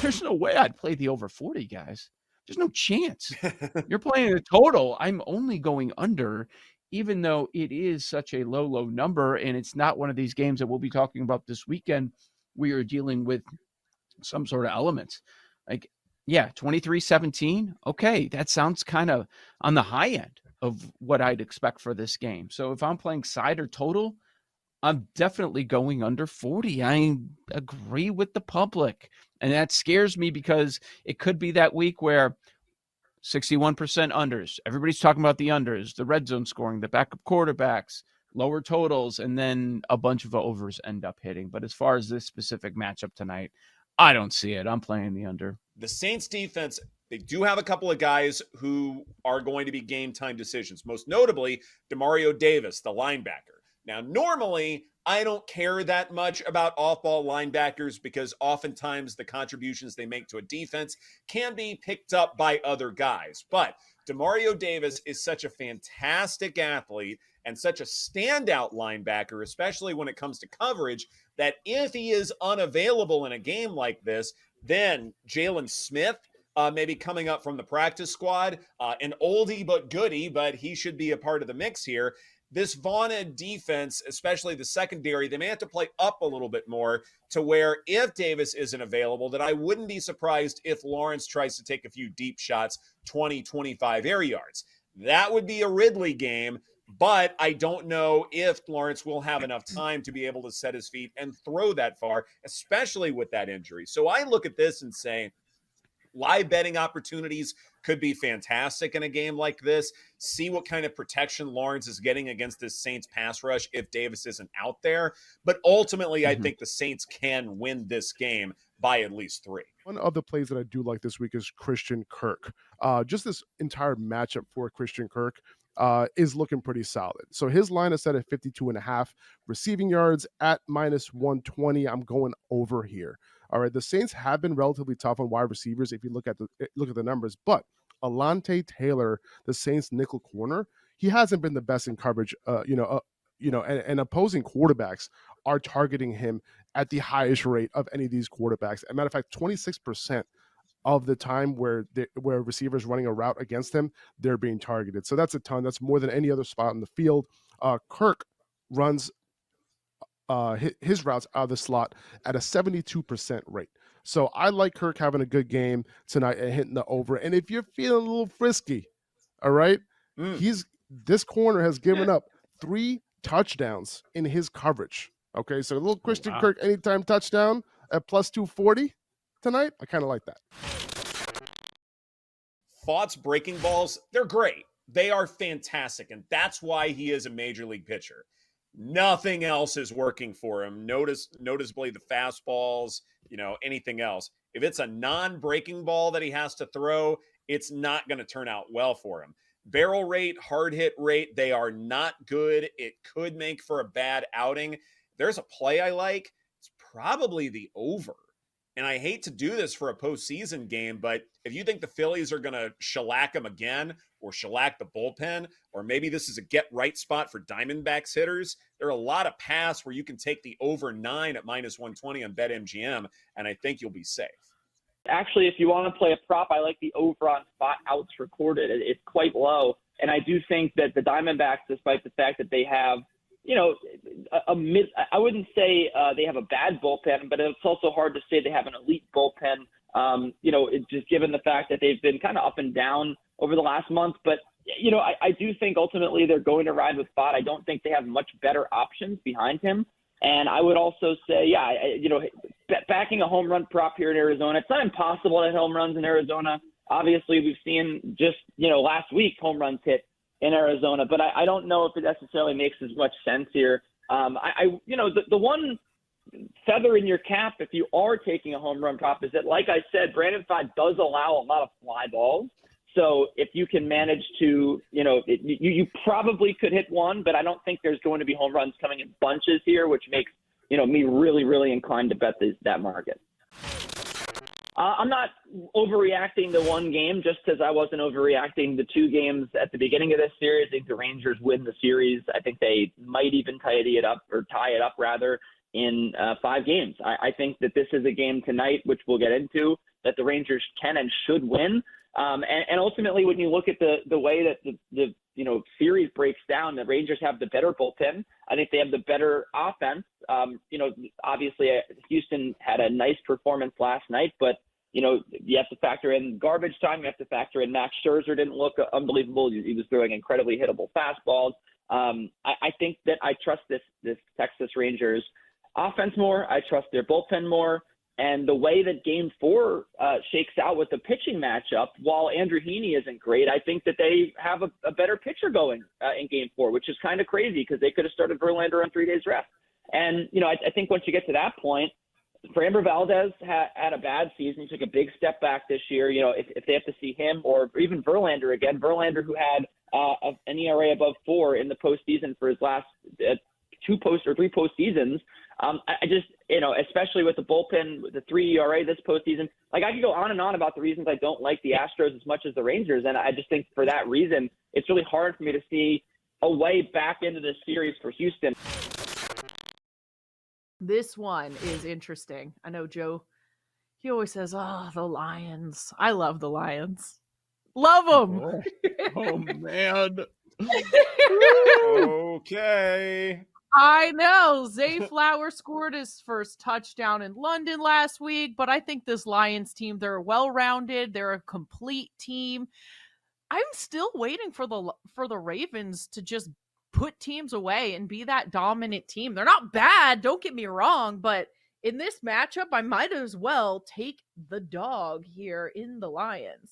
there's no way I'd play the over 40, guys. There's no chance. You're playing a total. I'm only going under, even though it is such a low number, and it's not one of these games that we'll be talking about this weekend. We are dealing with some sort of elements. Like, yeah, 23-17. Okay, that sounds kind of on the high end of what I'd expect for this game. So if I'm playing side or total, I'm definitely going under 40. I agree with the public. And that scares me because it could be that week where 61% unders. Everybody's talking about the unders, the red zone scoring, the backup quarterbacks, lower totals, and then a bunch of overs end up hitting. But as far as this specific matchup tonight, I don't see it. I'm playing the under. The Saints defense, they do have a couple of guys who are going to be game time decisions, most notably Demario Davis, the linebacker. Now, normally, I don't care that much about off-ball linebackers because oftentimes the contributions they make to a defense can be picked up by other guys. But Demario Davis is such a fantastic athlete and such a standout linebacker, especially when it comes to coverage, that if he is unavailable in a game like this, then Jalen Smith, maybe coming up from the practice squad, an oldie but goodie, but he should be a part of the mix here. This vaunted defense, especially the secondary, they may have to play up a little bit more to where if Davis isn't available, that I wouldn't be surprised if Lawrence tries to take a few deep shots, 20, 25 air yards. That would be a Ridley game, but I don't know if Lawrence will have enough time to be able to set his feet and throw that far, especially with that injury. So I look at this and say, live betting opportunities could be fantastic in a game like this. See what kind of protection Lawrence is getting against this Saints pass rush if Davis isn't out there. But ultimately, I think the Saints can win this game by at least 3. One of the plays that I do like this week is Christian Kirk. Just this entire matchup for Christian Kirk is looking pretty solid. So his line is set at 52.5 receiving yards at -120. I'm going over here. All right, the Saints have been relatively tough on wide receivers if you look at the numbers, but Alante Taylor, the Saints nickel corner, he hasn't been the best in coverage. And opposing quarterbacks are targeting him at the highest rate of any of these quarterbacks. As a matter of fact, 26% of the time where receivers running a route against him, they're being targeted. So that's a ton. That's more than any other spot in the field. Kirk runs his routes out of the slot at a 72% rate. So I like Kirk having a good game tonight and hitting the over. And if you're feeling a little frisky, all right, this corner has given up 3 touchdowns in his coverage. Okay, so a little Christian Kirk anytime touchdown at +240 tonight. I kind of like that. Fogg's breaking balls, they're great. They are fantastic, and that's why he is a major league pitcher. Nothing else is working for him. Noticeably the fastballs, anything else. If it's a non-breaking ball that he has to throw, it's not going to turn out well for him. Barrel rate, hard hit rate, they are not good. It could make for a bad outing. There's a play I like. It's probably the over. And I hate to do this for a postseason game, but if you think the Phillies are going to shellac them again or shellac the bullpen, or maybe this is a get-right spot for Diamondbacks hitters, there are a lot of paths where you can take the over 9 at -120 on BetMGM, and I think you'll be safe. Actually, if you want to play a prop, I like the over on spot outs recorded. It's quite low, and I do think that the Diamondbacks, despite the fact that they have I wouldn't say they have a bad bullpen, but it's also hard to say they have an elite bullpen, just given the fact that they've been kind of up and down over the last month. But, I do think ultimately they're going to ride with Spot. I don't think they have much better options behind him. And I would also say, backing a home run prop here in Arizona, it's not impossible to hit home runs in Arizona. Obviously, we've seen just, last week home runs hit in Arizona, but I don't know if it necessarily makes as much sense here. The one feather in your cap, if you are taking a home run prop, is that, like I said, Brandon Pfaadt does allow a lot of fly balls. So if you can manage to, you probably could hit one, but I don't think there's going to be home runs coming in bunches here, which makes, me really, really inclined to bet that market. I'm not overreacting to one game just as I wasn't overreacting to 2 games at the beginning of this series. I think the Rangers win the series. I think they might even tie it up in 5 games. I think that this is a game tonight, which we'll get into, that the Rangers can and should win. And ultimately, when you look at the way that the series breaks down, the Rangers have the better bullpen. I think they have the better offense. Obviously, Houston had a nice performance last night, but you have to factor in garbage time. You have to factor in Max Scherzer didn't look unbelievable. He was throwing incredibly hittable fastballs. I think that I trust this Texas Rangers offense more. I trust their bullpen more. And the way that Game 4 shakes out with the pitching matchup, while Andrew Heaney isn't great, I think that they have a better pitcher going in Game 4, which is kind of crazy because they could have started Verlander on 3 days rest. And, I think once you get to that point, Framber Valdez had a bad season. He took a big step back this year. If they have to see him or even Verlander again, Verlander who had an ERA above 4 in the postseason for his last 3 postseasons. I just, especially with the bullpen, the 3 ERA this postseason, I could go on and on about the reasons I don't like the Astros as much as the Rangers. And I just think for that reason, it's really hard for me to see a way back into this series for Houston. This one is interesting. I know Joe, he always says, oh, the Lions. I love the Lions. Love them. Oh man. Okay. I know. Zay Flower scored his first touchdown in London last week, but I think this Lions team, they're well-rounded. They're a complete team. I'm still waiting for the Ravens to just put teams away and be that dominant team. They're not bad, don't get me wrong, but in this matchup, I might as well take the dog here in the Lions.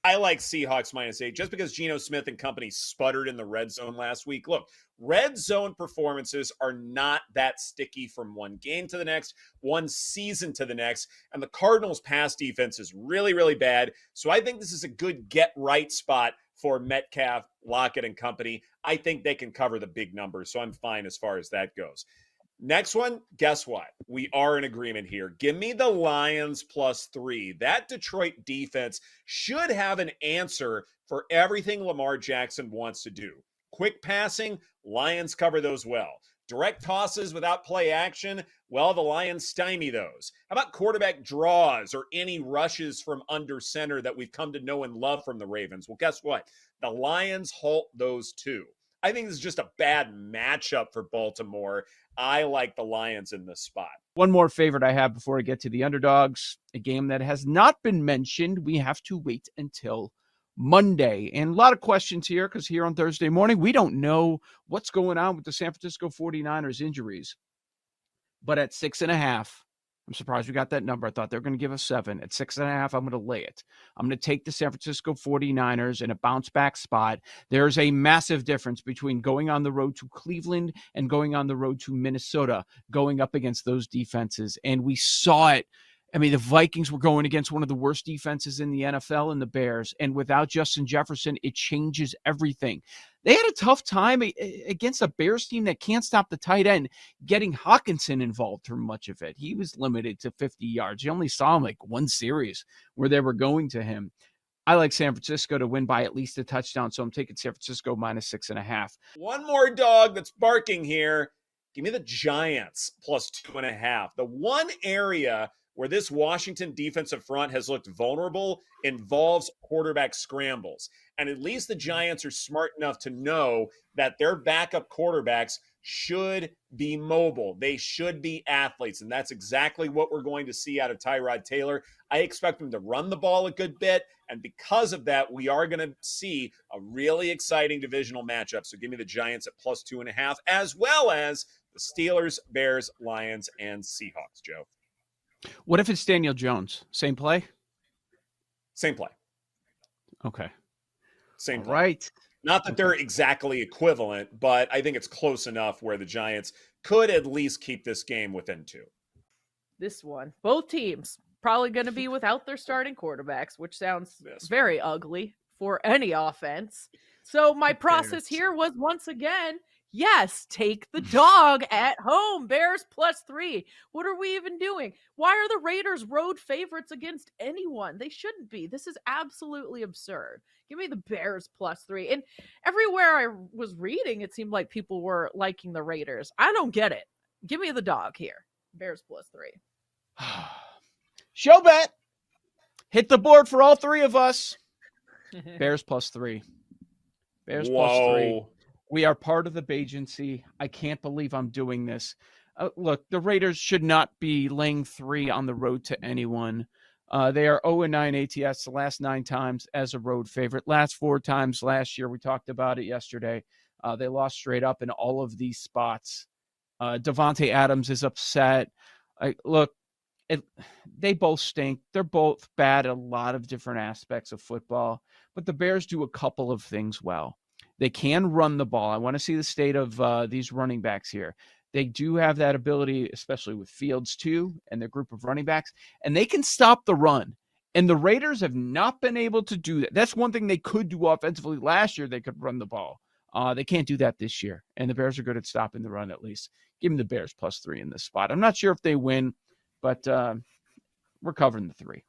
I like Seahawks -8 just because Geno Smith and company sputtered in the red zone last week. Look, red zone performances are not that sticky from one game to the next, one season to the next, and the Cardinals' pass defense is really, really bad. So I think this is a good get-right spot for Metcalf, Lockett, and company. I think they can cover the big numbers, so I'm fine as far as that goes. Next one, guess what? We are in agreement here. Give me the Lions +3. That Detroit defense should have an answer for everything Lamar Jackson wants to do. Quick passing, Lions cover those well. Direct tosses without play action, well, the Lions stymie those. How about quarterback draws or any rushes from under center that we've come to know and love from the Ravens? Well, guess what? The Lions halt those too. I think this is just a bad matchup for Baltimore. I like the Lions in this spot. One more favorite I have before I get to the underdogs, a game that has not been mentioned. We have to wait until Monday. And a lot of questions here because here on Thursday morning, we don't know what's going on with the San Francisco 49ers injuries. But at 6.5, I'm surprised we got that number. I thought they were going to give us 7. At 6.5, I'm going to lay it. I'm going to take the San Francisco 49ers in a bounce back spot. There's a massive difference between going on the road to Cleveland and going on the road to Minnesota, going up against those defenses. And we saw it. I mean, the Vikings were going against one of the worst defenses in the NFL and the Bears. And without Justin Jefferson, it changes everything. They had a tough time against a Bears team that can't stop the tight end, getting Hawkinson involved for much of it. He was limited to 50 yards. You only saw him like one series where they were going to him. I like San Francisco to win by at least a touchdown, so I'm taking San Francisco -6.5. One more dog that's barking here. Give me the Giants +2.5. The one area where this Washington defensive front has looked vulnerable involves quarterback scrambles. And at least the Giants are smart enough to know that their backup quarterbacks should be mobile. They should be athletes. And that's exactly what we're going to see out of Tyrod Taylor. I expect him to run the ball a good bit. And because of that, we are going to see a really exciting divisional matchup. So give me the Giants at +2.5, as well as the Steelers, Bears, Lions, and Seahawks, Joe. What if it's Daniel Jones? Same play? Same play. Okay. Same play. Right. Not that they're exactly equivalent, but I think it's close enough where the Giants could at least keep this game within 2. This one, both teams probably going to be without their starting quarterbacks, which sounds very ugly for any offense. So my process here was once again, yes, take the dog at home. Bears +3. What are we even doing? Why are the Raiders road favorites against anyone? They shouldn't be. This is absolutely absurd. Give me the Bears +3. And everywhere I was reading, it seemed like people were liking the Raiders. I don't get it. Give me the dog here. Bears +3. Show bet. Hit the board for all three of us. Bears +3. Bears +3. We are part of the Bajancy. I can't believe I'm doing this. Look, the Raiders should not be laying 3 on the road to anyone. They are 0-9 ATS the last 9 times as a road favorite. Last 4 times last year, we talked about it yesterday. They lost straight up in all of these spots. Devontae Adams is upset. They both stink. They're both bad at a lot of different aspects of football, but the Bears do a couple of things well. They can run the ball. I want to see the state of these running backs here. They do have that ability, especially with Fields too, and their group of running backs, and they can stop the run. And the Raiders have not been able to do that. That's one thing they could do offensively last year. They could run the ball. They can't do that this year, and the Bears are good at stopping the run at least. Give them the Bears +3 in this spot. I'm not sure if they win, but we're covering the 3.